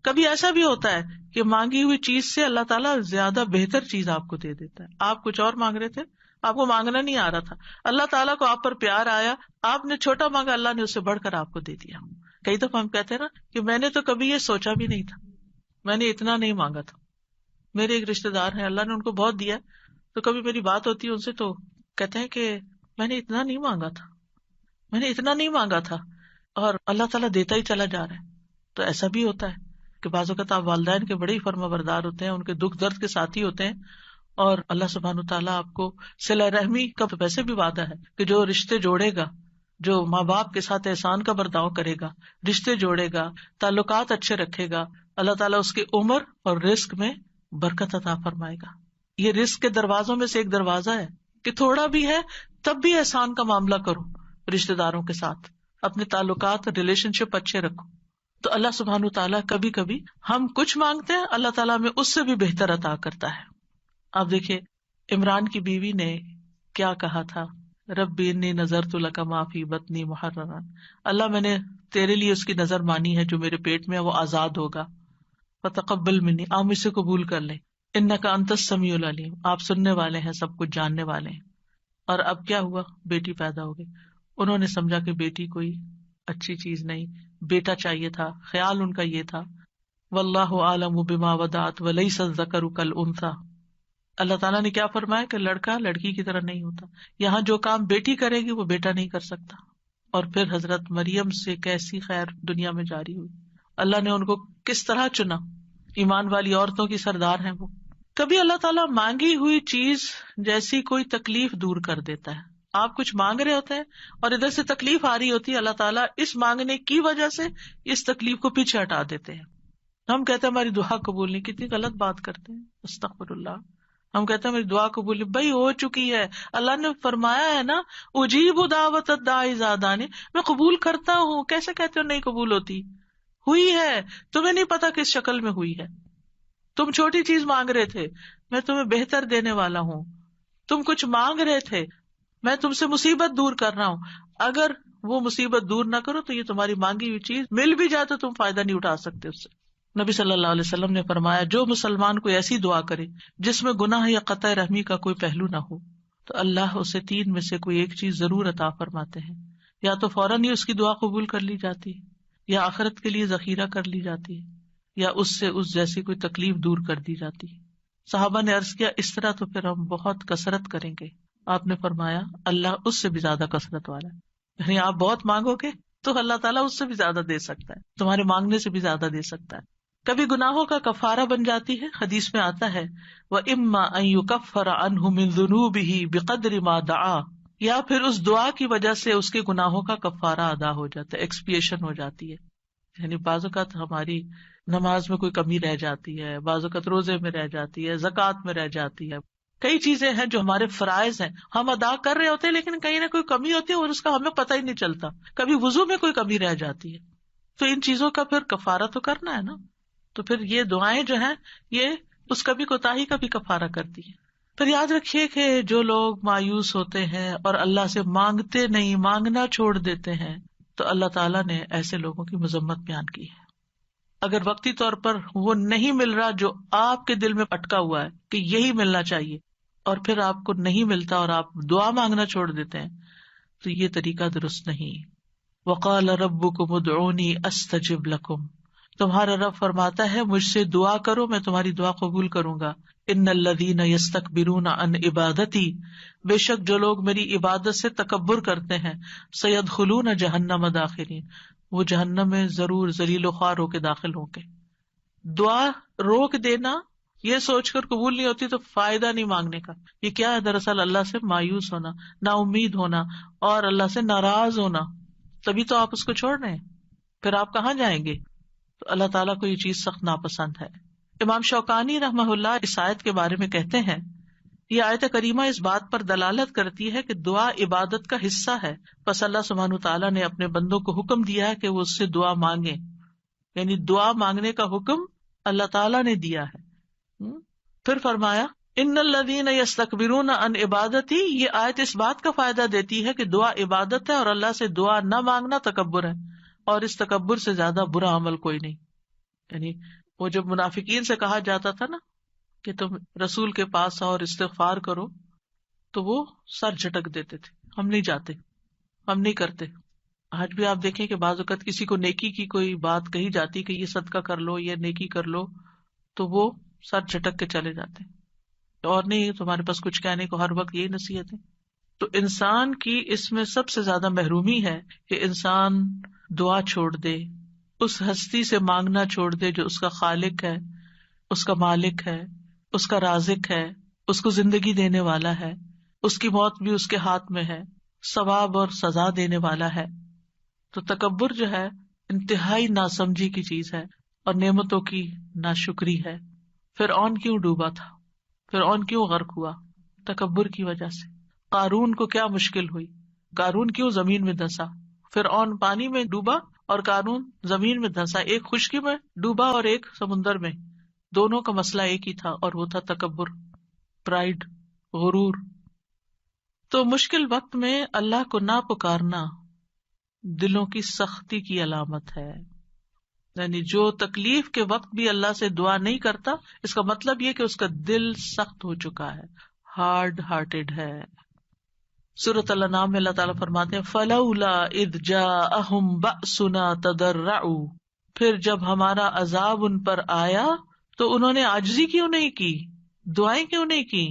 کبھی ایسا بھی ہوتا ہے کہ مانگی ہوئی چیز سے اللہ تعالیٰ زیادہ بہتر چیز آپ کو دے دیتا ہے. آپ کچھ اور مانگ رہے تھے, آپ کو مانگنا نہیں آ رہا تھا, اللہ تعالیٰ کو آپ پر پیار آیا, آپ نے چھوٹا مانگا, اللہ نے اس سے بڑھ کر آپ کو دے دیا. کئی دفعہ ہم کہتے ہیں نا کہ میں نے تو کبھی یہ سوچا بھی نہیں تھا, میں نے اتنا نہیں مانگا تھا. میرے ایک رشتے دار ہیں, اللہ نے ان کو بہت دیا, تو کبھی میری بات ہوتی ہے ان سے تو کہتے ہیں کہ میں نے اتنا نہیں مانگا تھا, میں نے اتنا نہیں مانگا تھا, اور اللہ تعالیٰ دیتا ہی چلا جا رہا ہے. تو ایسا بھی ہوتا ہے کہ بعض اوقات آپ والدین کے بڑے ہی فرما بردار ہوتے ہیں, ان کے دکھ درد کے ساتھی ہوتے ہیں, اور اللہ سبحانہ تعالیٰ آپ کو صلہ رحمی کا ویسے بھی وعدہ ہے کہ جو رشتے جوڑے گا, جو ماں باپ کے ساتھ احسان کا برتاؤ کرے گا, رشتے جوڑے گا, تعلقات اچھے رکھے گا, اللہ تعالیٰ اس کی عمر اور رزق میں برکت عطا فرمائے گا. یہ رزق کے دروازوں میں سے ایک دروازہ ہے کہ تھوڑا بھی ہے تب بھی احسان کا معاملہ کرو, رشتے داروں کے ساتھ اپنے تعلقات ریلیشن شپ اچھے رکھو. تو اللہ سبحانہ تعالیٰ کبھی کبھی ہم کچھ مانگتے ہیں, اللہ تعالیٰ ہمیں اس سے بھی بہتر عطا کرتا ہے. آپ دیکھیے عمران کی بیوی نے کیا کہا تھا, ربی انی نذرت لک ما فی بطنی محررا, اللہ میں نے تیرے لیے اس کی نظر مانی ہے جو میرے پیٹ میں ہے وہ آزاد ہوگا, فتقبل منی, آپ مجھ سے قبول کر لیں, انک انت السمیع العلیم, آپ سننے والے ہیں, سب کچھ جاننے والے ہیں. اور اب کیا ہوا, بیٹی پیدا ہو گئی. انہوں نے سمجھا کہ بیٹی کوئی اچھی چیز نہیں, بیٹا چاہیے تھا, خیال ان کا یہ تھا. واللہ اعلم بما وضعت ولیس الذکر کالانثی, اللہ تعالیٰ نے کیا فرمایا کہ لڑکا لڑکی کی طرح نہیں ہوتا, یہاں جو کام بیٹی کرے گی وہ بیٹا نہیں کر سکتا. اور پھر حضرت مریم سے کیسی خیر دنیا میں جاری ہوئی, اللہ نے ان کو کس طرح چنا, ایمان والی عورتوں کی سردار ہیں وہ. کبھی اللہ تعالیٰ مانگی ہوئی چیز جیسی کوئی تکلیف دور کر دیتا ہے. آپ کچھ مانگ رہے ہوتے ہیں اور ادھر سے تکلیف آ رہی ہوتی ہے, اللہ تعالیٰ اس مانگنے کی وجہ سے اس تکلیف کو پیچھے ہٹا دیتے ہیں. ہم کہتے ہیں ہماری دعا قبول نہیں, کتنی غلط بات کرتے ہیں, استغفر اللہ. ہم کہتے ہیں میری دعا قبول نہیں, بھائی ہو چکی ہے, اللہ نے فرمایا ہے نا اجیب دعوت الداعی اذا دعانی, میں قبول کرتا ہوں. کیسے کہتے ہو نہیں قبول ہوتی, ہوئی ہے, تمہیں نہیں پتا کس شکل میں ہوئی ہے. تم چھوٹی چیز مانگ رہے تھے, میں تمہیں بہتر دینے والا ہوں. تم کچھ مانگ رہے تھے, میں تم سے مصیبت دور کر رہا ہوں. اگر وہ مصیبت دور نہ کرو تو یہ تمہاری مانگی ہوئی چیز مل بھی جائے تو تم فائدہ نہیں اٹھا سکتے اس سے. نبی صلی اللہ علیہ وسلم نے فرمایا جو مسلمان کوئی ایسی دعا کرے جس میں گناہ یا قطع رحمی کا کوئی پہلو نہ ہو تو اللہ اسے تین میں سے کوئی ایک چیز ضرور عطا فرماتے ہیں, یا تو فوراً ہی اس کی دعا قبول کر لی جاتی ہے, یا آخرت کے لیے ذخیرہ کر لی جاتی ہے, یا اس سے اس جیسی کوئی تکلیف دور کر دی جاتی ہے. صحابہ نے عرض کیا اس طرح تو پھر ہم بہت کثرت کریں گے. آپ نے فرمایا اللہ اس سے بھی زیادہ کثرت والا ہے, یعنی آپ بہت مانگو گے تو اللہ تعالیٰ اس سے بھی زیادہ دے سکتا ہے, تمہارے مانگنے سے بھی زیادہ دے سکتا ہے. کبھی گناہوں کا کفارہ بن جاتی ہے, حدیث میں آتا ہے وَإِمَّا أَن يُكَفَّرَ عَنْهُ مِن ذُنُوبِهِ بِقَدْرِ مَا دَعَا, یا پھر اس دعا کی وجہ سے اس کے گناہوں کا کفارہ ادا ہو جاتا ہے, ایکسپیشن ہو جاتی ہے. یعنی بعض اوقات ہماری نماز میں کوئی کمی رہ جاتی ہے, بعض اوقات روزے میں رہ جاتی ہے, زکوٰۃ میں رہ جاتی ہے, کئی چیزیں ہیں جو ہمارے فرائض ہیں ہم ادا کر رہے ہوتے ہیں لیکن کہیں نہ کوئی کمی ہوتی ہے اور اس کا ہمیں پتہ ہی نہیں چلتا. کبھی وضو میں کوئی کمی رہ جاتی ہے, تو ان چیزوں کا پھر کفارہ تو کرنا ہے نا. تو پھر یہ دعائیں جو ہیں یہ اس کبھی کوتاہی کا بھی کفارہ کرتی ہیں. پھر یاد رکھیے کہ جو لوگ مایوس ہوتے ہیں اور اللہ سے مانگتے نہیں, مانگنا چھوڑ دیتے ہیں, تو اللہ تعالیٰ نے ایسے لوگوں کی مذمت بیان کی ہے. اگر وقتی طور پر وہ نہیں مل رہا جو آپ کے دل میں اٹکا ہوا ہے کہ یہی ملنا چاہیے, اور پھر آپ کو نہیں ملتا اور آپ دعا مانگنا چھوڑ دیتے ہیں, تو یہ طریقہ درست نہیں. وقال ربکم ادعونی استجب لکم, تمہارا رب فرماتا ہے مجھ سے دعا کرو میں تمہاری دعا قبول کروں گا. ان الذین یستکبرون عن عبادتی, بے شک جو لوگ میری عبادت سے تکبر کرتے ہیں, سیدخلون جہنم داخرین, وہ جہنم میں ضرور ذلیل و خوار ہو کے داخل ہوں گے. دعا روک دینا یہ سوچ کر قبول نہیں ہوتی تو فائدہ نہیں مانگنے کا. یہ کیا ہے, دراصل اللہ سے مایوس ہونا, نا امید ہونا اور اللہ سے ناراض ہونا. تبھی تو آپ اس کو چھوڑ رہے ہیں, پھر آپ کہاں جائیں گے؟ تو اللہ تعالیٰ کو یہ چیز سخت ناپسند ہے. امام شوکانی رحمہ اللہ اس آیت کے بارے میں کہتے ہیں یہ آیت کریمہ اس بات پر دلالت کرتی ہے کہ دعا عبادت کا حصہ ہے, پس اللہ سبحانہ تعالیٰ نے اپنے بندوں کو حکم دیا ہے کہ وہ اس سے دعا مانگیں. یعنی دعا مانگنے کا حکم اللہ تعالیٰ نے دیا ہے. پھر فرمایا ان الذین یستکبرون عن عبادتی, یہ آیت اس بات کا فائدہ دیتی ہے کہ دعا عبادت ہے اور اللہ سے دعا نہ مانگنا تکبر ہے, اور اس تکبر سے زیادہ برا عمل کوئی نہیں. یعنی وہ جب منافقین سے کہا جاتا تھا نا کہ تم رسول کے پاس آؤ اور استغفار کرو، تو وہ سر جھٹک دیتے تھے، ہم نہیں جاتے، ہم نہیں کرتے. آج بھی آپ دیکھیں کہ بعض اوقات کسی کو نیکی کی کوئی بات کہی جاتی کہ یہ صدقہ کر لو، یہ نیکی کر لو، تو وہ سر جھٹک کے چلے جاتے ہیں، اور نہیں تمہارے پاس کچھ کہنے کو، ہر وقت یہی نصیحتیں. تو انسان کی اس میں سب سے زیادہ محرومی ہے کہ انسان دعا چھوڑ دے، اس ہستی سے مانگنا چھوڑ دے جو اس کا خالق ہے، اس کا مالک ہے، اس کا رازق ہے، اس کو زندگی دینے والا ہے، اس کی موت بھی اس کے ہاتھ میں ہے، ثواب اور سزا دینے والا ہے. تو تکبر جو ہے انتہائی ناسمجھی کی چیز ہے اور نعمتوں کی ناشکری ہے. فرعون کیوں ڈوبا تھا؟ فرعون کیوں غرق ہوا؟ تکبر کی وجہ سے. قارون کو کیا مشکل ہوئی؟ قارون کیوں زمین میں دھنسا؟ فرعون پانی میں ڈوبا اور قارون زمین میں دھنسا، ایک خشکی میں ڈوبا اور ایک سمندر میں. دونوں کا مسئلہ ایک ہی تھا اور وہ تھا تکبر، پرائڈ، غرور. تو مشکل وقت میں اللہ کو نہ پکارنا دلوں کی سختی کی علامت ہے. یعنی جو تکلیف کے وقت بھی اللہ سے دعا نہیں کرتا، اس کا مطلب یہ کہ اس کا دل سخت ہو چکا ہے، ہارڈ ہارٹیڈ ہے. سورۃ الانعام میں اللہ تعالیٰ فرماتے ہیں فَلَوْلَا إِذْ جَاءَهُمْ بَأْسُنَا تَضَرَّعُوا، پھر جب ہمارا عذاب ان پر آیا تو انہوں نے عاجزی کیوں نہیں کی، دعائیں کیوں نہیں کی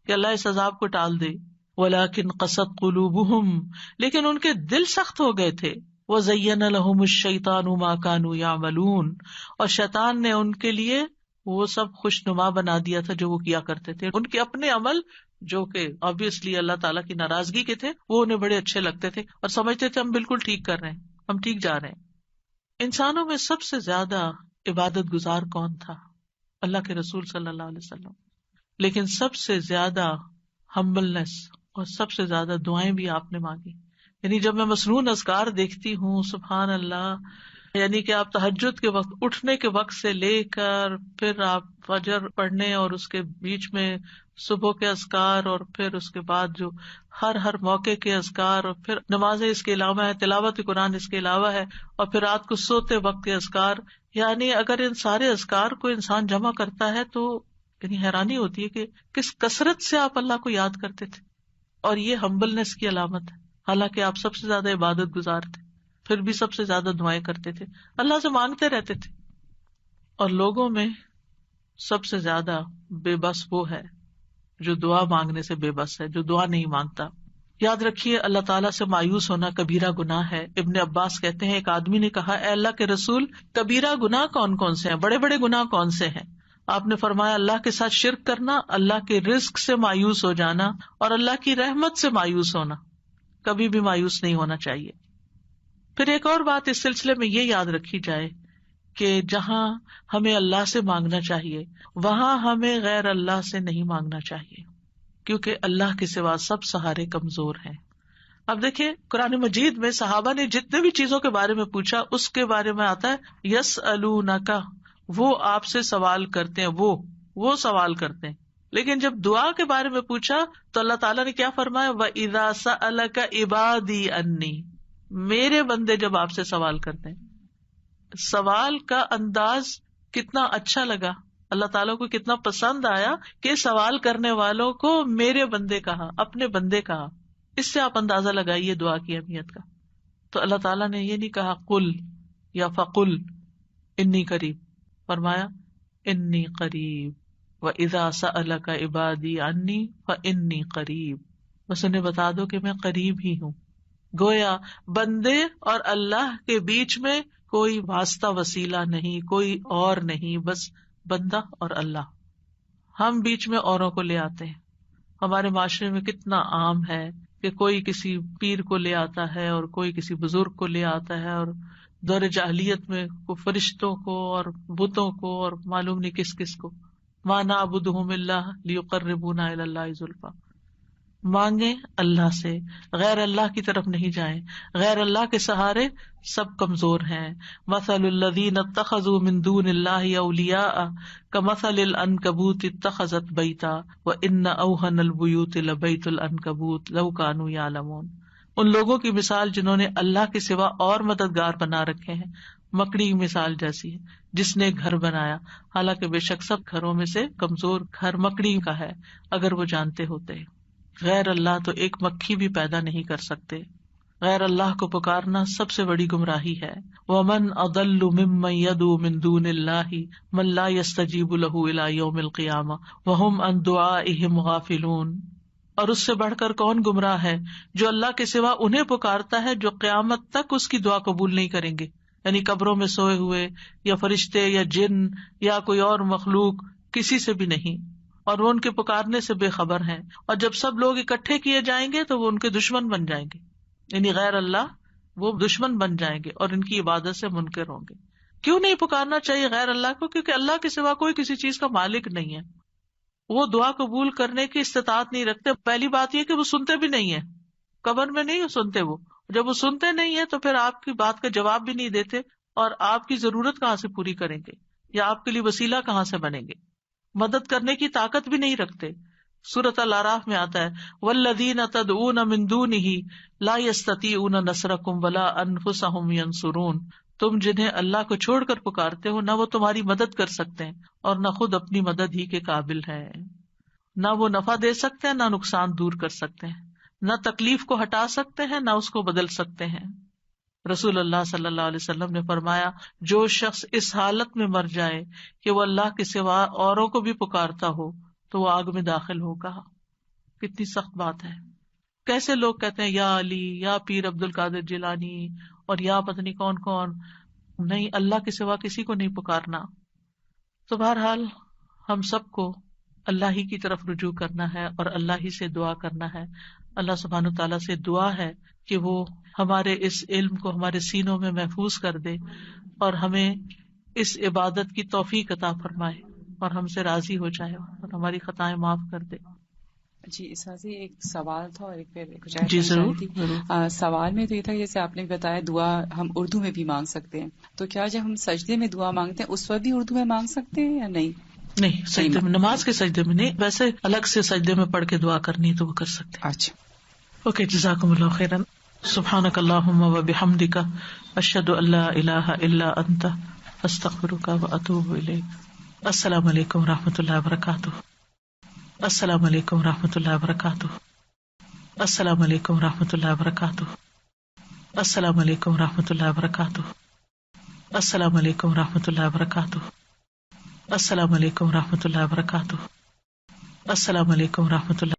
کہ اللہ اس عذاب کو ٹال دے. وَلَكِنْ قَسَتْ قُلُوبُهُمْ، لیکن ان کے دل سخت ہو گئے تھے. وَزَيَّنَ لَهُمُ الشَّيْطَانُ مَا كَانُوا يَعْمَلُونَ، اور شیطان نے ان کے لیے وہ سب خوشنما بنا دیا تھا جو وہ کیا کرتے تھے. ان کے اپنے عمل جو کہ obviously اللہ تعالیٰ کی ناراضگی کے تھے، وہ انہیں بڑے اچھے لگتے تھے اور سمجھتے تھے ہم بالکل ٹھیک کر رہے ہیں، ہم ٹھیک جا رہے ہیں. انسانوں میں سب سے زیادہ عبادت گزار کون تھا؟ اللہ کے رسول صلی اللہ علیہ وسلم. لیکن سب سے زیادہ ہمبلنس اور سب سے زیادہ دعائیں بھی آپ نے مانگی. یعنی جب میں مسنون اذکار دیکھتی ہوں، سبحان اللہ، یعنی کہ آپ تہجد کے وقت اٹھنے کے وقت سے لے کر پھر آپ فجر پڑھنے اور اس کے بیچ میں صبح کے اذکار اور پھر اس کے بعد جو ہر موقع کے اذکار اور پھر نمازیں اس کے علاوہ ہے، تلاوت قرآن اس کے علاوہ ہے، اور پھر رات کو سوتے وقت کے اذکار. یعنی اگر ان سارے اذکار کو انسان جمع کرتا ہے تو یعنی حیرانی ہوتی ہے کہ کس کثرت سے آپ اللہ کو یاد کرتے تھے. اور یہ ہمبلنس کی علامت ہے، حالانکہ آپ سب سے زیادہ عبادت گزار تھے، پھر بھی سب سے زیادہ دعائیں کرتے تھے، اللہ سے مانگتے رہتے تھے. اور لوگوں میں سب سے زیادہ بے بس وہ ہے جو دعا مانگنے سے بے بس ہے، جو دعا نہیں مانگتا. یاد رکھیے اللہ تعالیٰ سے مایوس ہونا کبیرہ گناہ ہے. ابن عباس کہتے ہیں ایک آدمی نے کہا اے اللہ کے رسول، کبیرہ گناہ کون کون سے ہیں، بڑے بڑے گناہ کون سے ہیں؟ آپ نے فرمایا اللہ کے ساتھ شرک کرنا، اللہ کے رزق سے مایوس ہو جانا اور اللہ کی رحمت سے مایوس ہونا. کبھی بھی مایوس نہیں ہونا چاہیے. پھر ایک اور بات اس سلسلے میں یہ یاد رکھی جائے کہ جہاں ہمیں اللہ سے مانگنا چاہیے وہاں ہمیں غیر اللہ سے نہیں مانگنا چاہیے، کیونکہ اللہ کے سوا سب سہارے کمزور ہیں. اب دیکھیں قرآن مجید میں صحابہ نے جتنے بھی چیزوں کے بارے میں پوچھا اس کے بارے میں آتا ہے یسألونک، وہ آپ سے سوال کرتے ہیں، وہ سوال کرتے ہیں. لیکن جب دعا کے بارے میں پوچھا تو اللہ تعالیٰ نے کیا فرمایا وَإِذَا سَأَلَكَ عِبَادِي عَنِّي، میرے بندے جب آپ سے سوال کرتے ہیں. سوال کا انداز کتنا اچھا لگا، اللہ تعالیٰ کو کتنا پسند آیا کہ سوال کرنے والوں کو میرے بندے کہا، اپنے بندے کہا. اس سے آپ اندازہ لگائیے دعا کی اہمیت کا. تو اللہ تعالیٰ نے یہ نہیں کہا قل یا فقل انی قریب، فرمایا انی قریب وَإِذَا سَأَلَكَ عِبَادِي عَنِّي فَإِنِّي قَرِيب، بس انہیں بتا دو کہ میں قریب ہی ہوں. گویا بندے اور اللہ کے بیچ میں کوئی واسطہ وسیلہ نہیں، کوئی اور نہیں، بس بندہ اور اللہ. ہم بیچ میں اوروں کو لے آتے ہیں. ہمارے معاشرے میں کتنا عام ہے کہ کوئی کسی پیر کو لے آتا ہے اور کوئی کسی بزرگ کو لے آتا ہے، اور دور جاہلیت میں فرشتوں کو اور بتوں کو اور معلوم نہیں کس کس کو. مَا نَعْبُدُهُمْ إِلَّا لِيُقَرِّبُونَا إِلَى اللَّهِ زُلْفَىٰ. مانگیں اللہ سے، غیر اللہ کی طرف نہیں جائیں. غیر اللہ کے سہارے سب کمزور ہیں. مَثَلُ الَّذِينَ اتَّخَذُوا مِن دُونِ اللَّهِ أَوْلِيَاءَ كَمَثَلِ الْعَنكَبُوتِ اتَّخَذَتْ بَيْتًا وَإِنَّ أَوْهَنَ الْبُيُوتِ لَبَيْتُ الْعَنكَبُوتِ لَوْ كَانُوا يَعْلَمُونَ. ان لوگوں کی مثال جنہوں نے اللہ کے سوا اور مددگار بنا رکھے ہیں، مکڑی کی مثال جیسی ہے جس نے گھر بنایا، حالانکہ بے شک سب گھروں میں سے کمزور گھر مکڑی کا ہے اگر وہ جانتے ہوتے۔ غیر اللہ تو ایک مکھی بھی پیدا نہیں کر سکتے۔ غیر اللہ کو پکارنا سب سے بڑی گمراہی ہے۔ وَمَنْ أَضَلُّ مِمَّن يَدْعُو مِن دُونِ اللَّهِ مَن لَّا يَسْتَجِيبُ لَهُ إِلَىٰ يَوْمِ الْقِيَامَةِ وَهُمْ عَن دُعَائِهِمْ غَافِلُونَ۔ اور اس سے بڑھ کر کون گمراہ ہے جو اللہ کے سوا انہیں پکارتا ہے جو قیامت تک اس کی دعا قبول نہیں کریں گے، یعنی قبروں میں سوئے ہوئے یا فرشتے یا جن یا کوئی اور مخلوق، کسی سے بھی نہیں، اور وہ ان کے پکارنے سے بے خبر ہیں، اور جب سب لوگ اکٹھے کیے جائیں گے تو وہ ان کے دشمن بن جائیں گے، یعنی غیر اللہ وہ دشمن بن جائیں گے اور ان کی عبادت سے منکر ہوں گے۔ کیوں نہیں پکارنا چاہیے غیر اللہ کو؟ کیونکہ اللہ کے سوا کوئی کسی چیز کا مالک نہیں ہے، وہ دعا قبول کرنے کی استطاعت نہیں رکھتے۔ پہلی بات یہ کہ وہ سنتے بھی نہیں ہیں، قبر میں نہیں سنتے، وہ جب وہ سنتے نہیں ہیں تو پھر آپ کی بات کا جواب بھی نہیں دیتے، اور آپ کی ضرورت کہاں سے پوری کریں گے یا آپ کے لیے وسیلہ کہاں سے بنیں گے، مدد کرنے کی طاقت بھی نہیں رکھتے۔ سورۃ الاعراف میں آتا ہے والذین تدعون من دونہ لا یستطیعون نصرکم ولا انفسہم ینصرون، تم جنہیں اللہ کو چھوڑ کر پکارتے ہو نہ وہ تمہاری مدد کر سکتے ہیں اور نہ خود اپنی مدد ہی کے قابل ہیں، نہ وہ نفع دے سکتے ہیں نہ نقصان دور کر سکتے ہیں، نہ تکلیف کو ہٹا سکتے ہیں نہ اس کو بدل سکتے ہیں۔ رسول اللہ صلی اللہ علیہ وسلم نے فرمایا جو شخص اس حالت میں مر جائے کہ وہ اللہ کے سوا اوروں کو بھی پکارتا ہو تو وہ آگ میں داخل ہوگا۔ کتنی سخت بات ہے۔ کیسے لوگ کہتے ہیں یا علی، یا پیر عبد القادر جیلانی، اور یا پتہ نہیں کون کون، نہیں، اللہ کے سوا کسی کو نہیں پکارنا۔ تو بہرحال ہم سب کو اللہ ہی کی طرف رجوع کرنا ہے اور اللہ ہی سے دعا کرنا ہے۔ اللہ سبحانہ تعالیٰ سے دعا ہے کہ وہ ہمارے اس علم کو ہمارے سینوں میں محفوظ کر دے اور ہمیں اس عبادت کی توفیق عطا فرمائے اور ہم سے راضی ہو جائے اور ہماری خطائیں معاف کر دے۔ جی اساسی ایک سوال تھا اور ایک پہ جی ضرور تھی۔ سوال میں تو یہ تھا جیسے آپ نے بتایا دعا ہم اردو میں بھی مانگ سکتے ہیں، تو کیا جب ہم سجدے میں دعا مانگتے ہیں اس وقت بھی اردو میں مانگ سکتے ہیں یا نہیں؟ نہیں، سجدے میں، نماز کے سجدے میں نہیں، ویسے الگ سے سجدے میں پڑھ کے دعا کرنی تو وہ کر سکتے ہیں۔ اچھا، اوکے، جزاکم اللہ خیرا۔ سبحانک اللہم وبحمدک، اشہد ان لا الہ الا انت، استغفرک واتوب الیک۔ السلام علیکم ورحمۃ اللہ وبرکاتہ۔ السلام علیکم ورحمۃ اللہ وبرکاتہ۔ السلام علیکم ورحمۃ اللہ وبرکاتہ۔ السلام علیکم ورحمۃ اللہ وبرکاتہ۔ السلام علیکم ورحمۃ اللہ وبرکاتہ۔ السلام علیکم ورحمۃ اللہ وبرکاتہ۔ السلام علیکم ورحمۃ اللہ